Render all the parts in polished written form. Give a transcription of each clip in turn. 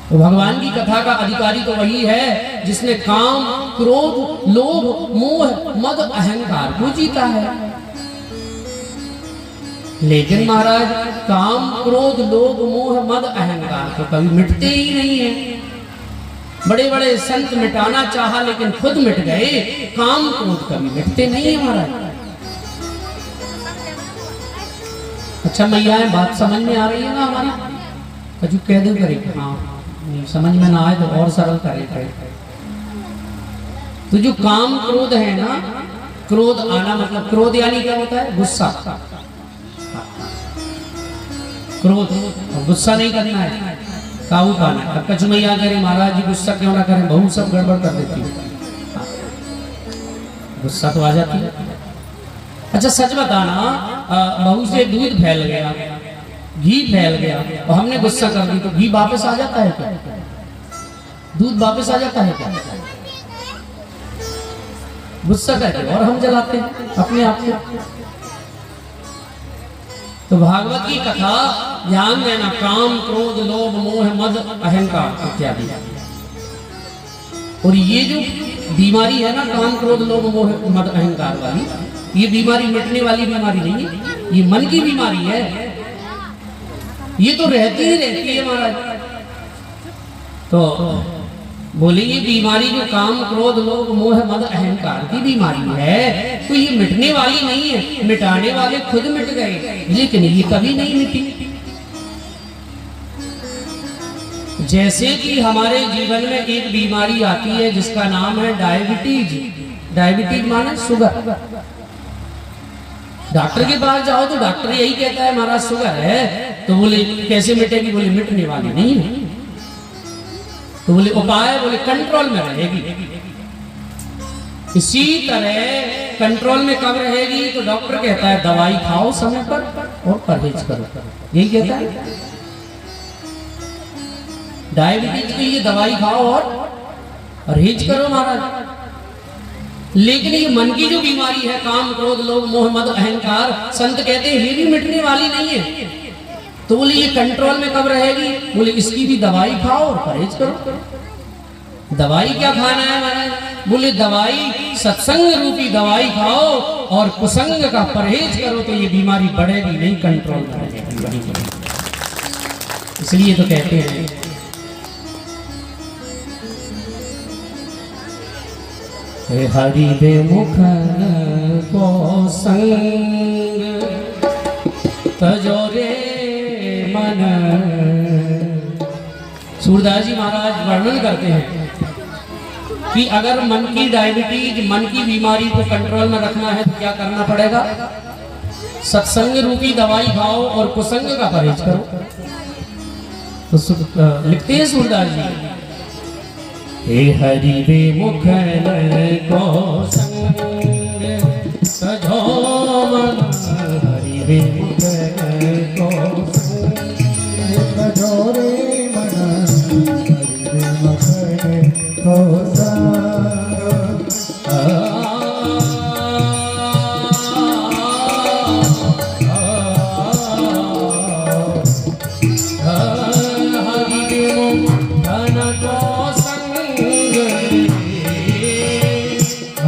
तो भगवान की कथा का अधिकारी तो वही है जिसने काम, क्रोध, लोभ, मोह, मद, अहंकार को जीता है। लेकिन महाराज काम, क्रोध, लोभ, मोह, मद, अहंकार तो कभी मिटते ही नहीं है। बड़े बड़े संत मिटाना चाहा लेकिन खुद मिट गए। काम, क्रोध कभी मिटते नहीं है महाराज। अच्छा मैया बात समझ में आ रही है ना हमारी? कजू कह दो करे हाँ, समझ में ना आए तो और सरल करे। तो जो काम क्रोध है ना, क्रोध आना मतलब क्रोध यानी क्या होता है? गुस्सा। क्रोध और गुस्सा नहीं करना है, काबू पाना है। अब कछु मैया करे महाराज जी गुस्सा क्यों ना करें, बहू सब गड़बड़ कर देती है। गुस्सा तो आ जाती है। अच्छा सच बताना, बहू से दूध फैल गया, घी फैल गया और हमने गुस्सा कर दी तो घी वापस आ जाता है क्या? दूध वापस आ जाता है क्या? गुस्सा करके और हम जलाते हैं अपने आप को। तो भागवत की कथा ध्यान देना, काम, क्रोध, लोभ, मोह, मद, अहंकार इत्यादि। और ये जो बीमारी है ना काम, क्रोध, लोभ, मोह, मद, अहंकार वाली, ये बीमारी मिटने वाली बीमारी नहीं है, ये मन की बीमारी है। ये तो रहती ही रहती है महाराज। तो बोले ये बीमारी जो काम, क्रोध, लोभ, मोह, मद, अहंकार की बीमारी है तो ये मिटने वाली नहीं है। मिटाने वाले खुद मिट गए लेकिन ये कभी नहीं मिटी। जैसे कि हमारे जीवन में एक बीमारी आती है जिसका नाम है डायबिटीज। डायबिटीज माने शुगर। डॉक्टर के पास जाओ तो डॉक्टर यही कहता है महाराज शुगर है। तो बोले कैसे मिटेगी? बोले मिटने वाली नहीं है। तो बोले उपाय? बोले कंट्रोल में रहेगी। इसी तरह कंट्रोल में कब रहेगी? तो डॉक्टर कहता है दवाई खाओ समय पर और परहेज करो, यही कहता है। डायबिटीज के लिए दवाई खाओ और परहेज करो महाराज। लेकिन ये मन की जो बीमारी है काम, क्रोध, लोभ, मोह, मद, अहंकार, संत कहते हैं ये भी मिटने वाली नहीं है। तो बोले ये कंट्रोल में कब रहेगी? बोले इसकी भी दवाई खाओ और परहेज करो। दवाई क्या खाना है महाराज? बोले दवाई सत्संग रूपी दवाई खाओ और कुसंग का परहेज करो तो ये बीमारी बढ़ेगी नहीं, कंट्रोल में रहेगी। इसलिए तो कहते हैं हरि दे मुख को संग तजोरे मन। सूरदास जी महाराज वर्णन करते हैं कि अगर मन की डायबिटीज, मन की बीमारी को कंट्रोल में रखना है तो क्या करना पड़ेगा? सत्संग रूपी दवाई खाओ और कुसंग का परहेज करो। तो लिखते हैं सूरदास जी, हे हरि वे मुख को संग सजो मन। हरि वे मुख को संग सजो रे मन।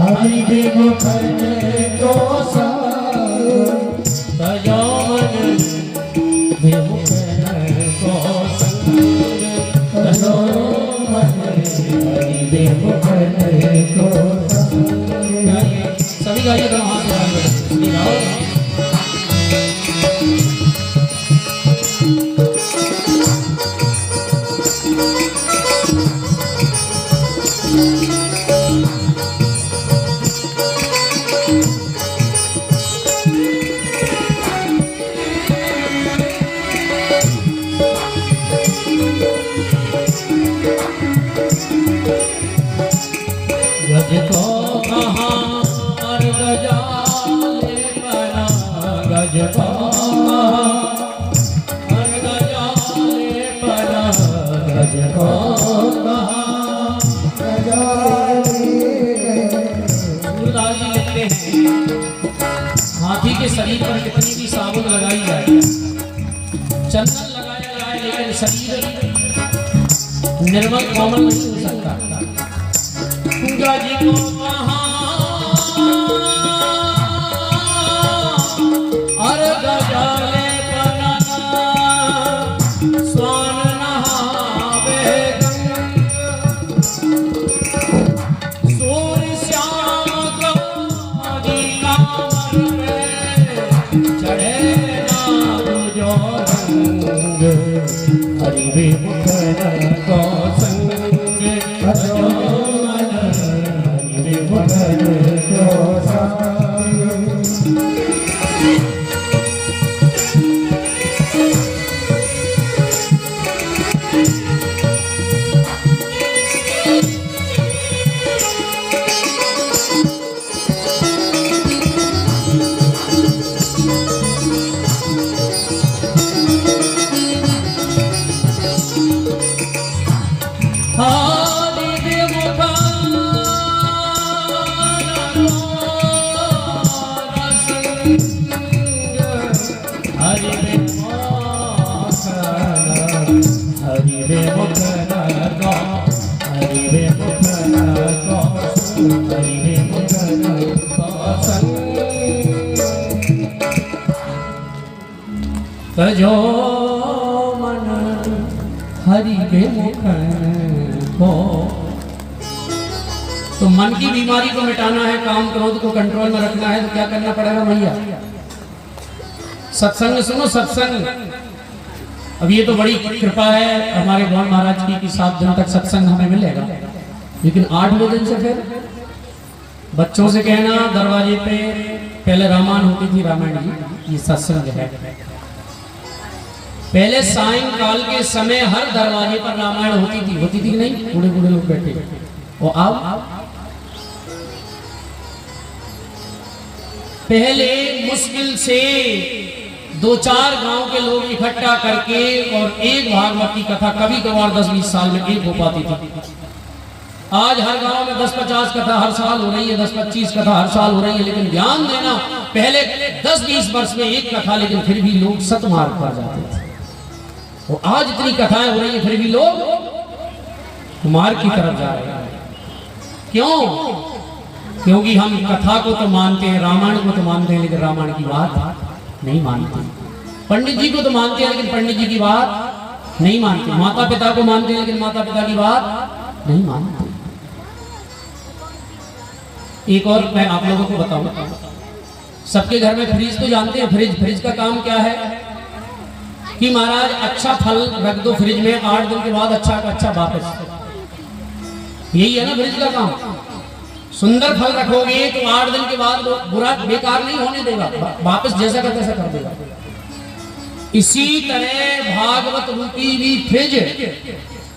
हरि वे मुख को संग सभी गाइए तो हाथ गज को कहा और गजाले बना। गज को कहा और गजाले बना। गज को कहा सूरदास जी लिखते हैं हाथी के शरीर पर कितनी भी साबुन लगाई जाए, चंदन लगाया जाए, लेकिन शरीर निर्मल कोमल नहीं हो सकता। पूजा जी को कहा और गजाले बना स्वान नहावे सूर्य श्याम कमारी कांवर में चढ़े नाम जो रंग हरि वे मुखर को संग भजो मन हरि वे मुखर को संग। जो मन हरि के मुख हो। तो मन की बीमारी को मिटाना है, काम क्रोध को कंट्रोल में रखना है, तो क्या करना पड़ेगा भैया? सत्संग सुनो, सत्संग। अब ये तो बड़ी कृपा है हमारे गौड़ महाराज की कि 7 दिन तक सत्संग हमें मिलेगा, लेकिन 8वें दिन से फिर बच्चों से कहना दरवाजे पे पहले रामायण होती थी, रामायण जी ये सत्संग है। पहले सायंकाल के समय हर दरवाजे पर रामायण होती थी नहीं? बूढ़े बूढ़े लोग बैठे, और अब पहले मुश्किल से 2-4 गांव के लोग इकट्ठा करके और एक भागवत की कथा कभी कभार 10-20 साल में एक हो पाती थी। आज हर गांव में 10-50 कथा हर साल हो रही है, 10-25 कथा हर साल हो रही है। लेकिन ध्यान देना, पहले 10-20 वर्ष में एक कथा, लेकिन फिर भी लोग सतमार्ग पर जाते थे। और आज इतनी कथाएं हो रही है, फिर भी लोग मार्ग की तरफ जा रहे हैं। क्यों? क्योंकि हम कथा को तो मानते हैं, रामायण को तो मानते हैं, लेकिन रामायण की बात नहीं मानते। पंडित जी को तो मानते हैं, लेकिन पंडित जी की बात नहीं मानते। माता पिता को मानते हैं, लेकिन माता पिता की बात नहीं मानते। एक और मैं आप लोगों को बताऊं, सबके घर में फ्रिज तो जानते हैं। फ्रिज का काम क्या है कि महाराज अच्छा फल रख दो फ्रिज में, 8 दिन के बाद अच्छा का अच्छा वापस। यही है ना फ्रिज का काम। सुंदर फल रखोगे तो 8 दिन के बाद बुरा बेकार नहीं होने देगा, वापस जैसा का तैसा कर देगा। इसी तरह भागवत रूपी भी फ्रिज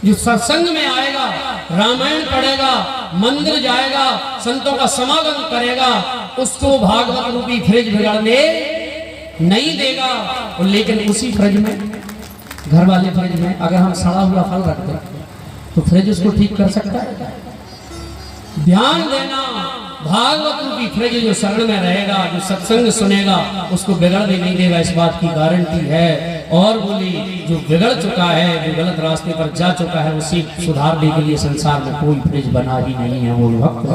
जो सत्संग में आएगा, रामायण पढ़ेगा, मंदिर जाएगा, संतों का समागम करेगा, उसको भागवत रूपी फ्रिज बिगाड़ने नहीं देगा। और लेकिन उसी फ्रिज में, घर वाले फ्रिज में अगर हम सड़ा हुआ फल रख दें तो फ्रिज उसको ठीक कर सकता है? ध्यान देना, भागवत रूपी फ्रिज जो शरण में रहेगा, जो सत्संग सुनेगा, उसको बिगड़ने नहीं देगा, इस बात की गारंटी है। और बोली जो बिगड़ चुका है, जो गलत रास्ते पर जा चुका है, उसी सुधारने के लिए संसार में कोई फ्रिज बना ही नहीं है। वो भक्त